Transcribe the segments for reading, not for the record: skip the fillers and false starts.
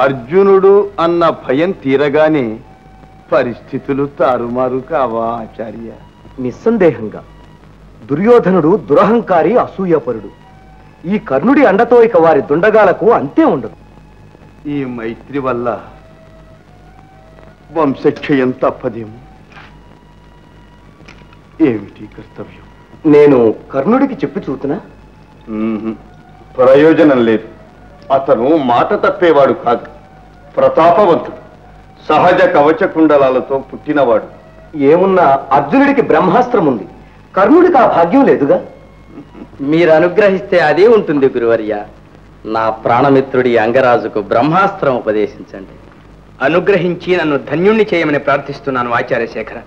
అర్జునుడు అన్న భయం తీరగానే పరిస్థితులు తారుమారు కావా ఆచార్య? నిస్సందేహంగా దుర్యోధనుడు దురహంకారి, అసూయపరుడు. ఈ కర్ణుడి అండతో ఇక వారి దుండగాలకు అంతే ఉండదు. ఈ మైత్రి వల్ల వంశక్షయం తప్పదేమో. ఏమిటి కర్తవ్యం? నేను కర్ణుడికి చెప్పి చూతున్నా. ప్రయోజనం లేదు. అతను మాట తప్పేవాడు కాదు, ప్రతాపవంతుడు, సహజ కవచ కుండలాలతో పుట్టినవాడు. ఏమున్నా అర్జునుడికి బ్రహ్మాస్త్రం ఉంది, కర్ణుడికి ఆ భాగ్యం లేదుగా. మీరు అనుగ్రహిస్తే అదే ఉంటుంది గురువర్య. నా ప్రాణమిత్రుడి అంగరాజుకు బ్రహ్మాస్త్రం ఉపదేశించండి. అనుగ్రహించి నన్ను ధన్యుణ్ణి చేయమని ప్రార్థిస్తున్నాను ఆచార్య శేఖర.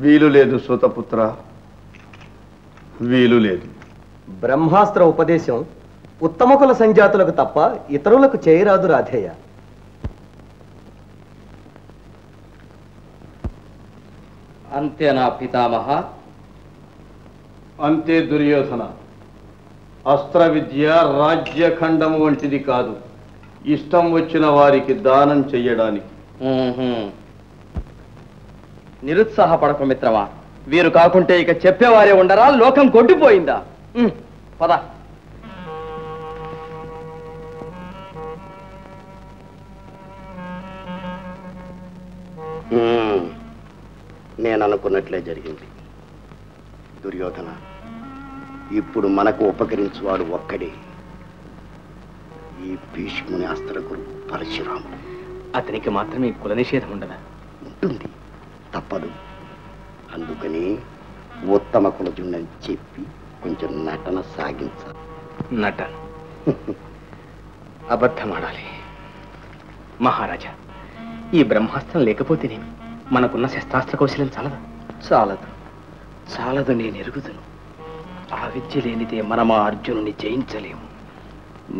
వీలు లేదు సూతపుత్ర, వీలు లేదు. బ్రహ్మాస్త్ర ఉపదేశం ఉత్తమకుల సంజాతులకు తప్ప ఇతరులకు చేయరాదు రాధేయ. అంతేనా పితామహ? అంతే దుర్యోధన. అస్త్ర విద్య రాజ్యఖండము వంటిది కాదు, ఇష్టం వచ్చిన వారికి దానం చెయ్యడానికి. నిరుత్సాహపడకు మిత్రమా. వీరు కాకుంటే ఇక చెప్పేవారే ఉండరా? లోకం కొట్టిపోయిందా? పద. నేను అనుకున్నట్లే జరిగింది దుర్యోధన. ఇప్పుడు మనకు ఉపకరించువాడు ఒక్కడే, ఈ భీష్ముని అస్త్రగురు పరశురాముడు. అతనికి మాత్రమే కుల నిషేధం ఉండదా? ఉంటుంది, తప్పదు. అందుకని ఉత్తమ కులజుండని చెప్పి కొంచెం నటన సాగించాలి. నటన? అబద్ధమాడాలి. మహారాజా, ఈ బ్రహ్మాస్త్రం లేకపోతేనేమి మనకున్న శస్త్రాస్త్ర కౌశలం చాలదా? చాలదు, చాలదు, నేను ఎరుగుదును. ఆ విద్య లేనిదే మనమా అర్జునుని జయించలేము.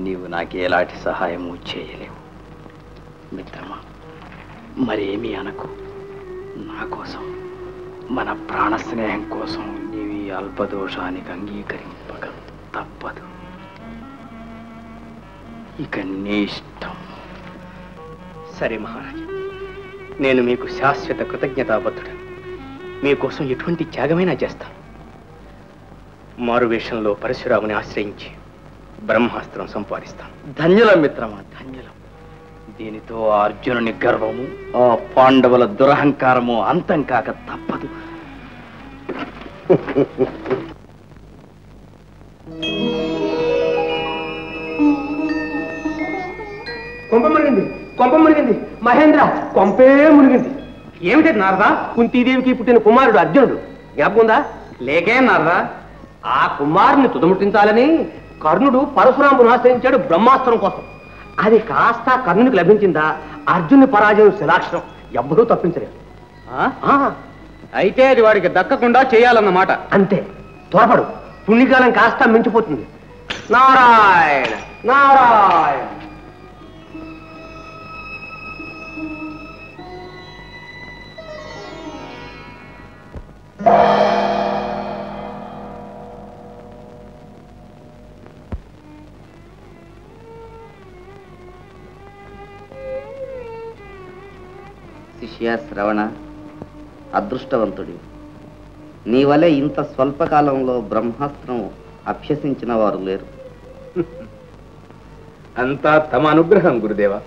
నీవు నాకేలాంటి సహాయము చేయలేవు మిత్రమా. మరేమీ అనకు. నా కోసం, మన ప్రాణ స్నేహం కోసం నీవి అల్పదోషానికి అంగీకరింపక తప్పదు. ఇక నీ ఇష్టం. సరే మహారాజా, నేను మీకు శాశ్వత కృతజ్ఞతాబద్ధుడను. మీకోసం ఎటువంటి త్యాగమైనా చేస్తాను. మారువేషంలో పరశురాముని ఆశ్రయించి బ్రహ్మాస్త్రం సంపాదిస్తాను. ధన్యులం మిత్రమా, ధన్యులం. దీనితో అర్జునుని గర్వము, ఆ పాండవుల దురహంకారము అంతం కాక తప్పదు. కొంప మునిగింది, కొంప మునిగింది. మహేంద్ర, కొంపే మునిగింది. ఏమిటి నారదా? కుంతీదేవికి పుట్టిన కుమారుడు అర్జునుడు జ్ఞాపకుందా? లేకే నారదా, ఆ కుమారుని తుదముట్టించాలని కర్ణుడు పరశురామును ఆశ్రయించాడు బ్రహ్మాస్త్రం కోసం. అది కాస్త కర్ణునికి లభించిందా, అర్జునుని పరాజయం శిలాక్షరం, ఎవ్వరూ తప్పించలేదు. అయితే అది వాడికి దక్కకుండా చేయాలన్నమాట. అంతే, త్వరపడు, పుణ్యకాలం కాస్త మించిపోతుంది. నారాయణ నారాయణ. శిష్య శ్రవణ, అదృష్టవంతుడి. నీ వలె ఇంత స్వల్పకాలంలో బ్రహ్మాస్త్రం అభ్యసించిన వారు లేరు. అంతా తమ అనుగ్రహం గురుదేవా.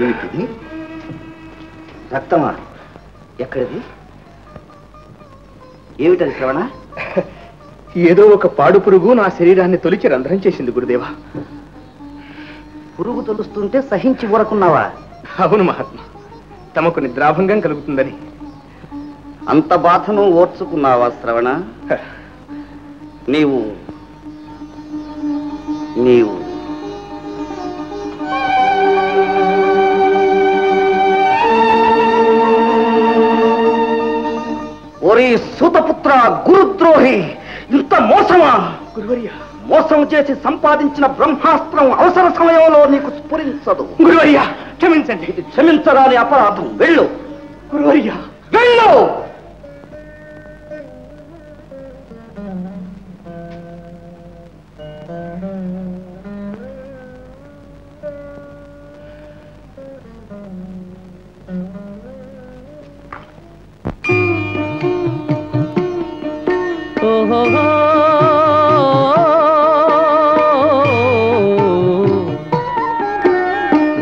ఏమిటిది? రక్తమా? ఎక్కడిది? ఏమిటది శ్రవణ? ఏదో ఒక పాడు పురుగు నా శరీరాన్ని తొలిచి రంధ్రం చేసింది గురుదేవా. పురుగు తొలుస్తుంటే సహించి ఊరకున్నావా? అవును మహాత్మా, తమకు నిద్రాభంగం కలుగుతుందని. అంత బాధను ఓర్చుకున్నావా శ్రవణ? నీవు నీవు ఓరి సూతపుత్ర, గురుద్రోహి, ఇంత మోసమా? గురువర్య, మోసం చేసి సంపాదించిన బ్రహ్మాస్త్రం అవసర సమయంలో నీకు స్ఫురించదు. గురువర్య క్షమించండి. ఇది క్షమించరాని అపరాధం. వెళ్ళు గురువర్య, వెళ్ళు.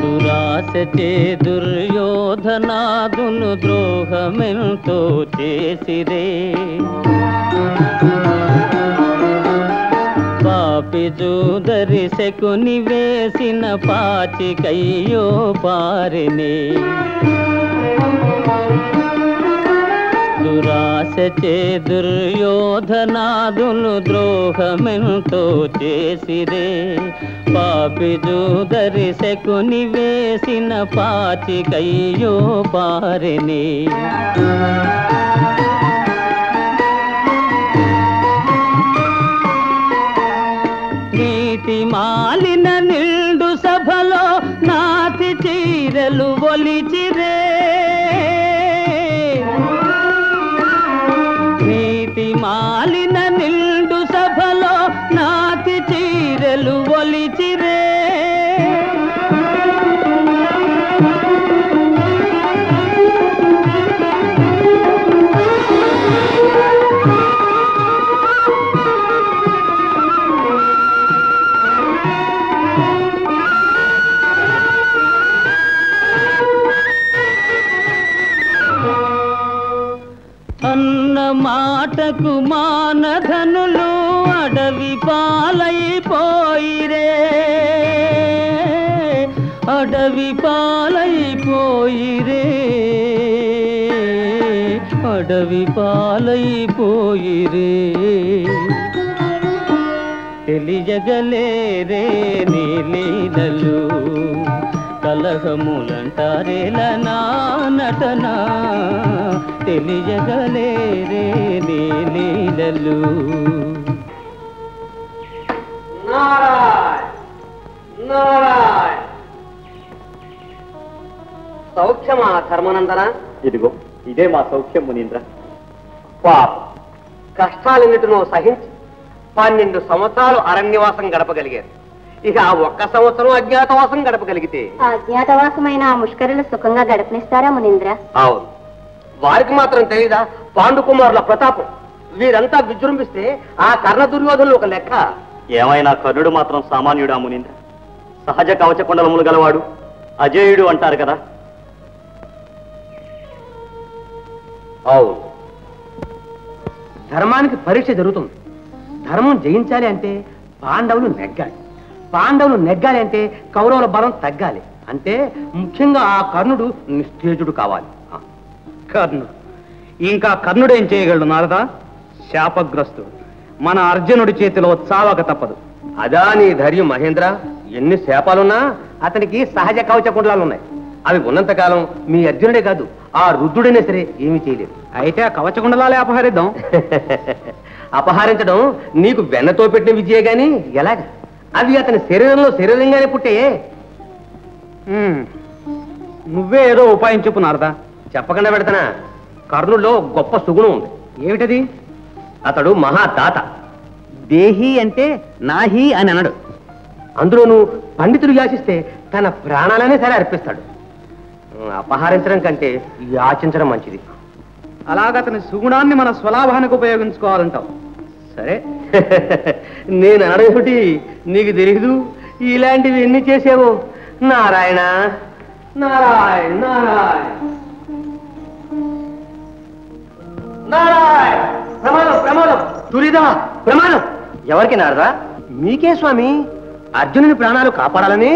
దురాశచే దుర్యోధనాదును ద్రోహమెంతో చేసిరే, పాపి జూదరి శకుని వేసిన పాచికయ్యో పారినే. దురాశచే దుర్యోధనాదులు ద్రోహమెంతో చేసిరే, పాపి జూదరి శకుని వేసిన పాచికయ్యో పారినే. నీతి మాలిన నిండు సభలో నాతి చీరలు ఒలిచిరే, మాలిన నిండు సభలో నాతి చీరలు ఒలిచిరే. అన్న మాటకు మానధనులు అడవి పాలైపోయిరే, అడవి పాలైపోయిరే, అడవి పాలైపోయిరే. తెలియగలేరే నీ లీలలు, కలహములంటారేల నా నటన. తెలియగలేరే నీ లీలలు. సౌఖ్యమా ధర్మనందన? ఇదిగో ఇదే మా సౌఖ్యం మునీంద్ర. పాప కష్టాలన్నిటినో సహించి 12 సంవత్సరాలు అరణ్యవాసం గడపగలిగారు. ఇక ఆ ఒక్క సంవత్సరం అజ్ఞాతవాసం గడపగలిగితే అజ్ఞాతవాసమైన ఆ ముష్కరులు సుఖంగా గడపనిస్తారా మునీంద్ర? అవును, వారికి మాత్రం తెలీదా పాండుకుమారుల ప్రతాపం? వీరంతా విజృంభిస్తే ఆ కర్ణ దుర్యోధనులు ఒక లెక్క. ఏమైనా కర్ణుడు మాత్రం సామాన్యుడా మునీంద్ర? సహజ కవచ కుండలములు గలవాడు, అజేయుడు అంటారు కదా. అవును, ధర్మానికి పరీక్ష జరుగుతుంది. ధర్మం జయించాలి అంటే పాండవులు నెగ్గాలి, పాండవులు నెగ్గాలి అంటే కౌరవుల బలం తగ్గాలి. అంటే ముఖ్యంగా ఆ కర్ణుడు నిస్తేజుడు కావాలి. కర్ణుడు ఇంకా కర్ణుడు ఏం చేయగలడు నారదా? శాపగ్రస్తుడు, మన అర్జునుడి చేతిలో చావక తప్పదు. అదా నీ ధైర్యం మహేంద్ర? ఎన్ని శాపాలున్నా అతనికి సహజ కవచ కుండలాలున్నాయి. అవి ఉన్నంతకాలం మీ అర్జునుడే కాదు, ఆ రుద్రుడైనా సరే ఏమీ చేయలేదు. అయితే ఆ కవచకుండలాలే అపహరిద్దాం. అపహరించడం నీకు వెన్నతో పెట్టిన విజయే గాని ఎలాగ? అవి అతని శరీరంగానే పుట్టాయే. నువ్వే ఏదో ఉపాయం చెప్పు నారదా. చెప్పకుండా పెడతానా? కర్ణుల్లో గొప్ప సుగుణం ఉంది. ఏమిటది? అతడు మహాదాత. దేహి అంటే నాహి అని అనడు. అందులోనూ పండితులు యాచిస్తే తన ప్రాణాలనే సరే అర్పిస్తాడు. అపహరించడం కంటే యాచించడం మంచిది. అలాగ అతని సుగుణాన్ని మన స్వలాభానికి ఉపయోగించుకోవాలంటావు. సరే, నేను అనడం ఏమిటి? నీకు తెలీదు ఇలాంటివి ఎన్ని చేసావో. నారాయణ, నారాయణ నారాయణ నారాయణ ప్రమాదం ప్రమాదం దురిదా ప్రమాదం. ఎవరికి నారదా? మీకే స్వామి. అర్జునుని ప్రాణాలు కాపాడాలని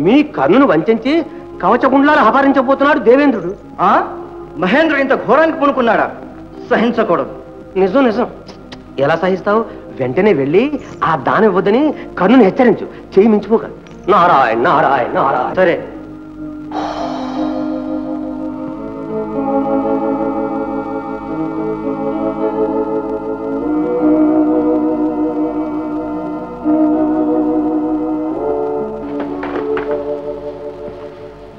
మీ కర్ణును వంచి కవచగుండ్లాలు అపహరించబోతున్నాడు దేవేంద్రుడు. మహేంద్రుడు ఇంత ఘోరానికి పూనుకున్నాడా? సహించకూడదు. నిజం నిజం. ఎలా సహిస్తావు? వెంటనే వెళ్ళి ఆ దానం ఇవ్వద్దని కర్ణుని హెచ్చరించు. చేయి మించిపోక. నారాయణ నారాయణ నారాయణ. సరే.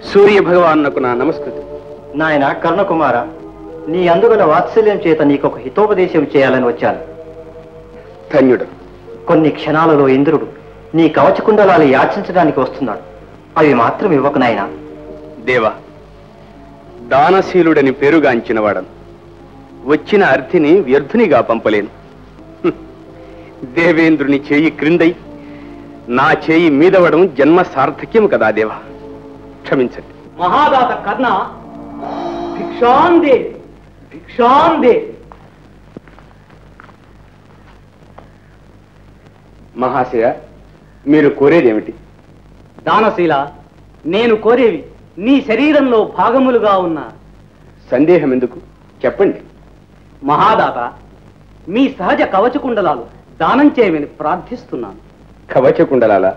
సూర్య భగవానునకు నా నమస్కృతి. నాయన కర్ణకుమార, నీ అందుగల వాత్సల్యం చేత నీకొక హితోపదేశం చేయాలని వచ్చాను. ధన్యుడు. కొన్ని క్షణాలలో ఇంద్రుడు నీ కవచకుండలాలు యాచించడానికి వస్తున్నాడు. అవి మాత్రం ఇవ్వకు నాయన. దేవా, దానశీలుడని పేరుగాంచిన వాడను. వచ్చిన అర్థిని వ్యర్థునిగా పంపలేను. దేవేంద్రుని చేయి క్రిందై నా చేయి మీదవడం జన్మ సార్థక్యం కదా దేవా, క్షమించండి. మహాదాత కర్ణ, భిక్షాందే భిక్షాందే. మహాశయ, మీరు కోరేదేమిటి? దానశీల, నేను కోరేవి నీ శరీరంలో భాగములుగా ఉన్న. సందేహం ఎందుకు, చెప్పండి. మహాదాత, మీ సహజ కవచకుండలాలు దానం చేయమని ప్రార్థిస్తున్నాను. కవచకుండలాల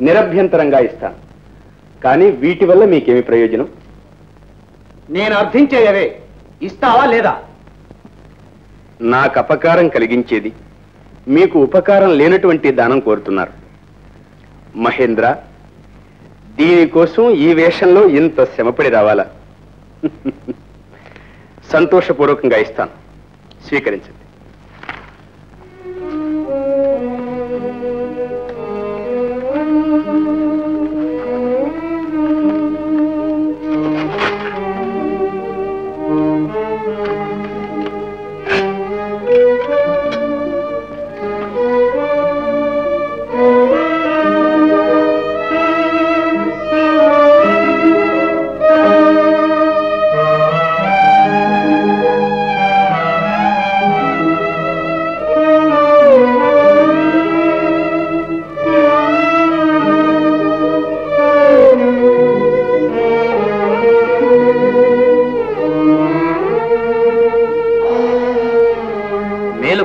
నిరభ్యంతరంగా ఇస్తాను. కానీ వీటి వల్ల మీకేమి ప్రయోజనం? నేను అర్థించేయవే, ఇస్తావా లేదా? నాకు అపకారం కలిగించేది మీకు ఉపకారం లేనటువంటి దానం కోరుతున్నారు. మహేంద్ర, దీనికోసం ఈ వేషంలో ఇంత శ్రమపడి రావాలా? సంతోషపూర్వకంగా ఇస్తాను, స్వీకరించండి.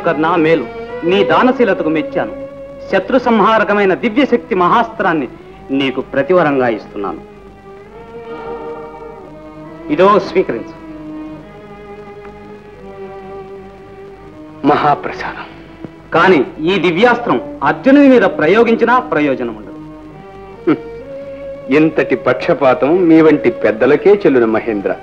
కర్ణ మేలు, నీ దానశీలతకు మెచ్చాను. శత్రు సంహారకమైన దివ్యశక్తి మహాస్త్రాన్ని నీకు ప్రతివరంగా ఇస్తున్నాను. ఇదో స్వీకరించు. మహాప్రసాదం. కానీ ఈ దివ్యాస్త్రం అర్జునుని మీద ప్రయోగించినా ప్రయోజనం ఉండదు. ఇంతటి పక్షపాతం మీ వంటి పెద్దలకే చెల్లును మహేంద్ర.